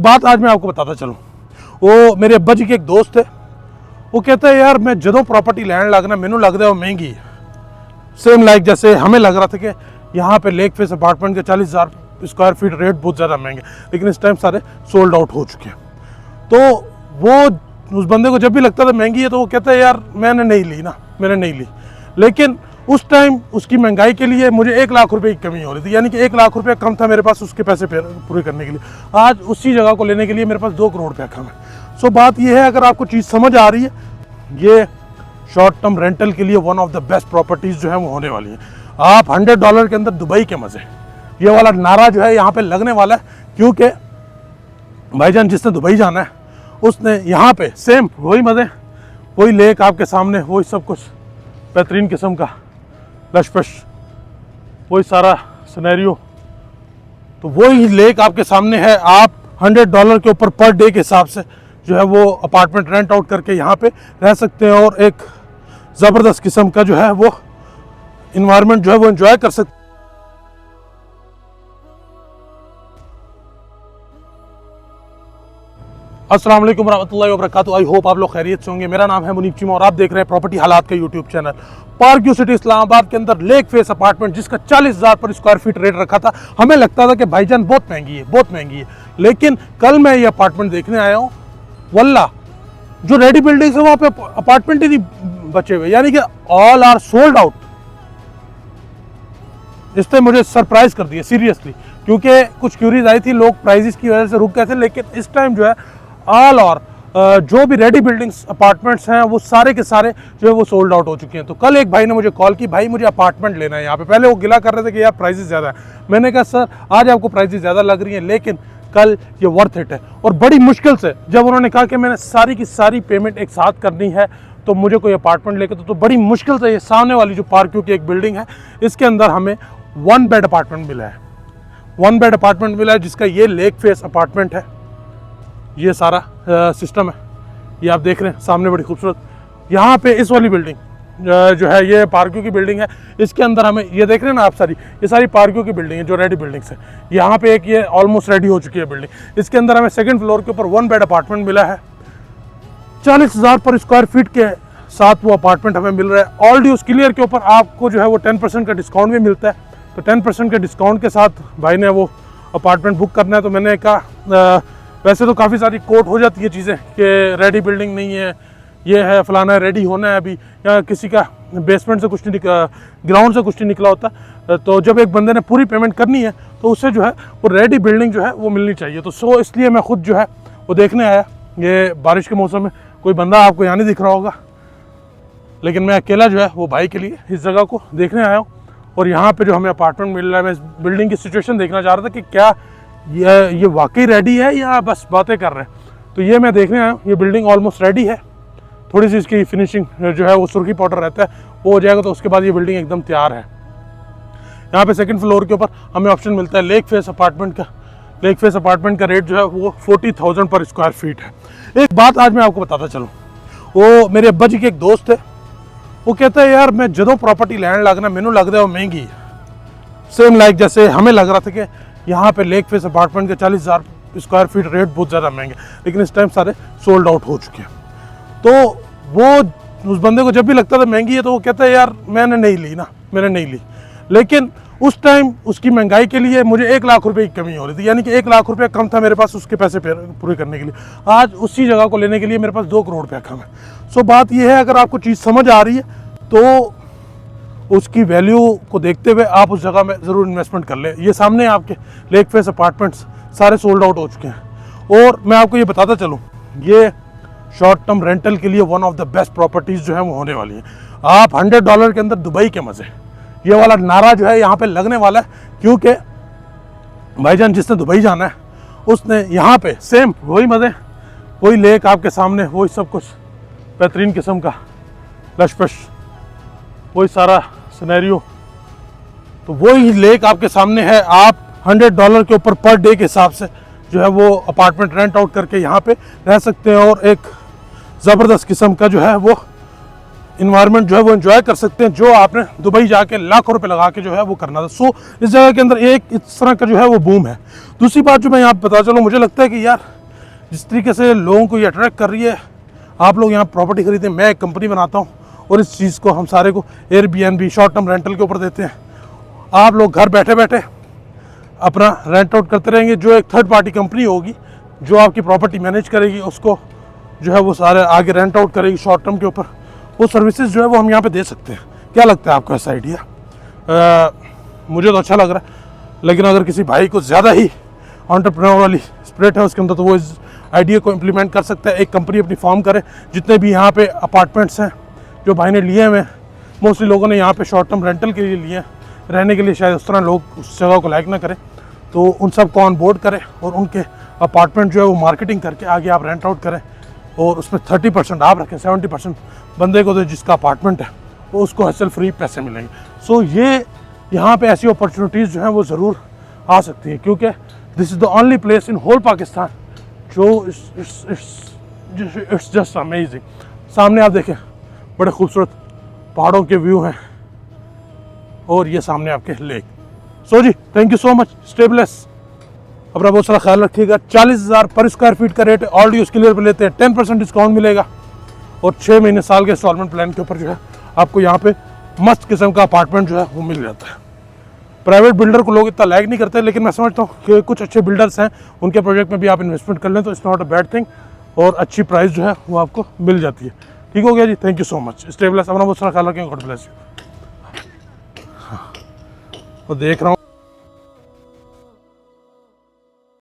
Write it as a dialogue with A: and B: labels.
A: बात आज मैं आपको बताता चलूँ। वो मेरे अब्बा जी के एक दोस्त है, वो कहते हैं यार मैं ਜਦੋਂ प्रॉपर्टी लैंड लगना मैनू लगता है वो महंगी है। सेम लाइक जैसे हमें लग रहा था कि यहाँ पे लेक फेस अपार्टमेंट के 40,000 स्क्वायर फीट रेट बहुत ज़्यादा महंगे, लेकिन इस टाइम सारे सोल्ड आउट हो चुके हैं। तो वो उस बंदे को जब भी लगता था महंगी है तो वो कहता है यार मैंने नहीं ली। लेकिन उस टाइम उसकी महंगाई के लिए मुझे 1 लाख रुपए की कमी हो रही थी, यानी कि 1 लाख रुपये कम था मेरे पास उसके पैसे पूरे करने के लिए। आज उसी जगह को लेने के लिए मेरे पास 2 करोड़ रुपया कम है। सो बात यह है, अगर आपको चीज़ समझ आ रही है, ये शॉर्ट टर्म रेंटल के लिए one of the best properties जो है वो होने वाली है। आप $100 के अंदर दुबई के मज़े, ये वाला नारा जो है यहाँ पे लगने वाला है, क्योंकि भाईजान जिसने दुबई जाना है उसने यहाँ पे सेम वही मज़े, वही लेक आपके सामने, वही सब कुछ बेहतरीन किस्म का लशपश, वही सारा सिनेरियो, तो वही लेक आपके सामने है। आप $100 के ऊपर पर डे के हिसाब से जो है वो अपार्टमेंट रेंट आउट करके यहाँ पे रह सकते हैं और एक ज़बरदस्त किस्म का जो है वो इन्वायरमेंट जो है वो एंजॉय कर सकते हैं। अस्सलाम वालेकुम रहमतुल्लाहि व बरकातुहू। आई होप आप लोग खैरियत से होंगे। मेरा नाम है मुनीब चीमा और आप देख रहे हैं प्रॉपर्टी हालात का YouTube channel. Park view city Islamabad के अंदर लेक फेस अपार्टमेंट जिसका 40,000 पर स्क्वायर फीट रेट रखा था। हमें लगता था कि भाईजान बहुत महंगी है, लेकिन कल मैं ये अपार्टमेंट देखने आया हूँ। वल्ला जो रेडी बिल्डिंग्स है वहाँ पे अपार्टमेंट ही नहीं बचे हुए, यानी कि ऑल आर सोल्ड आउट। इसने मुझे सरप्राइज कर दिया सीरियसली, क्योंकि कुछ क्यूरीज आई थी, लोग प्राइजेस की वजह से रुक गए थे, लेकिन इस टाइम जो है ऑल और जो भी रेडी बिल्डिंग्स अपार्टमेंट्स हैं वो सारे के सारे जो है वो सोल्ड आउट हो चुके हैं। तो कल एक भाई ने मुझे कॉल की, भाई मुझे अपार्टमेंट लेना है यहाँ पे। पहले वो गिला कर रहे थे कि यार प्राइसेस ज़्यादा है। मैंने कहा सर आज आपको प्राइसेस ज़्यादा लग रही हैं, लेकिन कल ये वर्थ इट है। और बड़ी मुश्किल से जब उन्होंने कहा कि मैंने सारी की सारी पेमेंट एक साथ करनी है तो मुझे कोई अपार्टमेंट लेकर, तो बड़ी मुश्किल से ये सामने वाली जो पार्क व्यू की एक बिल्डिंग है इसके अंदर हमें 1 बेड अपार्टमेंट मिला है। 1 बेड अपार्टमेंट मिला है जिसका ये लेक फेस अपार्टमेंट है। ये सारा सिस्टम है, ये आप देख रहे हैं सामने, बड़ी खूबसूरत। यहाँ पे इस वाली बिल्डिंग जो है ये पार्किंग की बिल्डिंग है। इसके अंदर हमें ये देख रहे हैं ना आप, ये सारी पार्किंग की बिल्डिंग है जो रेडी बिल्डिंग्स है। यहाँ पे एक ये ऑलमोस्ट रेडी हो चुकी है बिल्डिंग। इसके अंदर हमें 2nd फ्लोर के ऊपर 1 बेड अपार्टमेंट मिला है। 40,000 पर स्क्वायर फीट के साथ वो अपार्टमेंट हमें मिल रहा है। ऑल ड्यूज क्लियर के ऊपर आपको जो है वो 10% का डिस्काउंट भी मिलता है। तो 10% के डिस्काउंट के साथ भाई ने वो अपार्टमेंट बुक करना है। तो मैंने कहा वैसे तो काफ़ी सारी कोट हो जाती है चीज़ें कि रेडी बिल्डिंग नहीं है, ये है फलाना है, रेडी होना है अभी, या किसी का बेसमेंट से कुछ नहीं ग्राउंड से कुछ नहीं निकला होता। तो जब एक बंदे ने पूरी पेमेंट करनी है तो उससे जो है वो रेडी बिल्डिंग जो है वो मिलनी चाहिए। तो इसलिए मैं खुद जो है वो देखने आया। ये बारिश के मौसम में कोई बंदा आपको यहाँ नहीं दिख रहा होगा, लेकिन मैं अकेला जो है वो भाई के लिए इस जगह को देखने आया हूँ। और यहाँ पर जो हमें अपार्टमेंट मिल रहा है, मैं इस बिल्डिंग की सिचुएशन देखना चाह रहा था कि क्या ये वाकई रेडी है या बस बातें कर रहे हैं। तो ये मैं देखने आया हूँ, ये बिल्डिंग ऑलमोस्ट रेडी है। थोड़ी सी इसकी फिनिशिंग जो है वो सुर्खी पाउडर रहता है वो हो जाएगा, तो उसके बाद ये बिल्डिंग एकदम तैयार है। यहाँ पे 2nd फ्लोर के ऊपर हमें ऑप्शन मिलता है लेक फेस अपार्टमेंट का। लेक फेस अपार्टमेंट का रेट जो है वो 40,000 पर स्क्वायर फीट है। एक बात आज मैं आपको बताता चलूँ। वो मेरे अब्बा जी के एक दोस्त है, वो कहता है यार मैं ਜਦੋਂ प्रॉपर्टी लैंड लगना मैनू लगता है वो महंगी है। सेम लाइक जैसे हमें लग रहा था कि यहाँ पे लेक फेस अपार्टमेंट के 40,000 स्क्वायर फीट रेट बहुत ज़्यादा महंगे, लेकिन इस टाइम सारे सोल्ड आउट हो चुके हैं। तो वो उस बंदे को जब भी लगता था महंगी है तो वो कहता है यार मैंने नहीं ली। लेकिन उस टाइम उसकी महंगाई के लिए मुझे 1 लाख रुपये की कमी हो रही थी, यानी कि 1 लाख रुपये कम था मेरे पास उसके पैसे पूरे करने के लिए। आज उसी जगह को लेने के लिए मेरे पास 2 करोड़ रुपया कम है। सो बात यह है, अगर आपको चीज़ समझ आ रही है तो उसकी वैल्यू को देखते हुए आप उस जगह में ज़रूर इन्वेस्टमेंट कर लें। ये सामने आपके लेक फेस अपार्टमेंट्स सारे सोल्ड आउट हो चुके हैं। और मैं आपको ये बताता चलूँ, ये शॉर्ट टर्म रेंटल के लिए one of the best properties जो है वो होने वाली है। आप $100 के अंदर दुबई के मज़े, ये वाला नारा जो है यहाँ पे लगने वाला है, क्योंकि भाईजान जिसने दुबई जाना है उसने यहाँ पे सेम वही मज़े, वही लेक आपके सामने, वही सब कुछ बेहतरीन किस्म का लशपश, वही सारा सिनेरियो, तो वही लेक आपके सामने है। आप $100 के ऊपर पर डे के हिसाब से जो है वो अपार्टमेंट रेंट आउट करके यहाँ पे रह सकते हैं और एक ज़बरदस्त किस्म का जो है वो
B: इन्वायरमेंट जो है वो एंजॉय कर सकते हैं, जो आपने दुबई जाके लाखों रुपए लगा के जो है वो करना था। सो इस जगह के अंदर एक इस तरह का जो है वो बूम है। दूसरी बात जो मैं यहाँ बता चलूँ, मुझे लगता है कि यार जिस तरीके से लोगों को ये अट्रैक्ट कर रही है, आप लोग यहाँ प्रॉपर्टी खरीदें, मैं एक कंपनी बनाता हूँ और इस चीज़ को हम सारे को एयरबीएनबी शॉर्ट टर्म रेंटल के ऊपर देते हैं। आप लोग घर बैठे बैठे अपना रेंट आउट करते रहेंगे। जो एक थर्ड पार्टी कंपनी होगी जो आपकी प्रॉपर्टी मैनेज करेगी, उसको जो है वो सारे आगे रेंट आउट करेगी शॉर्ट टर्म के ऊपर। वो सर्विसेज जो है वो हम यहाँ पे दे सकते हैं। क्या लगता है आपको ऐसा आइडिया? मुझे तो अच्छा लग रहा है, लेकिन अगर किसी भाई को ज़्यादा ही एंटरप्रेन्योर वाली स्पिरिट है उसके अंदर, तो वो इस आइडिया को इम्प्लीमेंट कर सकता है। एक कंपनी अपनी फॉर्म करे। जितने भी यहाँ पे अपार्टमेंट्स हैं जो भाई ने लिए हुए, मोस्टली लोगों ने यहाँ पे शॉर्ट टर्म रेंटल के लिए लिए हैं, रहने के लिए शायद उस तरह लोग उस जगह को लाइक ना करें, तो उन सब को ऑन बोर्ड करें और उनके अपार्टमेंट जो है वो मार्केटिंग करके आगे आप रेंट आउट करें और उसमें 30% आप रखें, 70% बंदे को, तो जिसका अपार्टमेंट है वो उसको हसल फ्री पैसे मिलेंगे। सो ये यहाँ पे ऐसी अपॉर्चुनिटीज़ जो हैं वो ज़रूर आ सकती हैं, क्योंकि this is the only place in whole Pakistan जो इट्स जस्ट अमेजिंग। सामने आप देखें बड़े खूबसूरत पहाड़ों के व्यू हैं और ये सामने आपके lake. So ji, thank you so much, stay bless, अपना बहुत सारा ख्याल रखिएगा। 40,000 पर स्क्वायर फीट का रेट है, ऑलरेडी उसके लिए लेते हैं 10% डिस्काउंट मिलेगा और 6 महीने साल के इंस्टॉलमेंट प्लान के ऊपर जो है आपको यहाँ पे मस्त किस्म का अपार्टमेंट जो है वो मिल जाता है। प्राइवेट बिल्डर को लोग इतना लाइक नहीं करते, लेकिन मैं समझता हूँ कि कुछ अच्छे बिल्डर्स हैं, उनके प्रोजेक्ट में भी आप इन्वेस्टमेंट कर लें तो it's not a bad thing और अच्छी प्राइस जो है वो आपको मिल जाती है। ठीक हो गया जी, thank you so much, stay bless, अपना बहुत सारा ख्याल रखें, गॉड ब्लेस यू। और देख रहा हूँ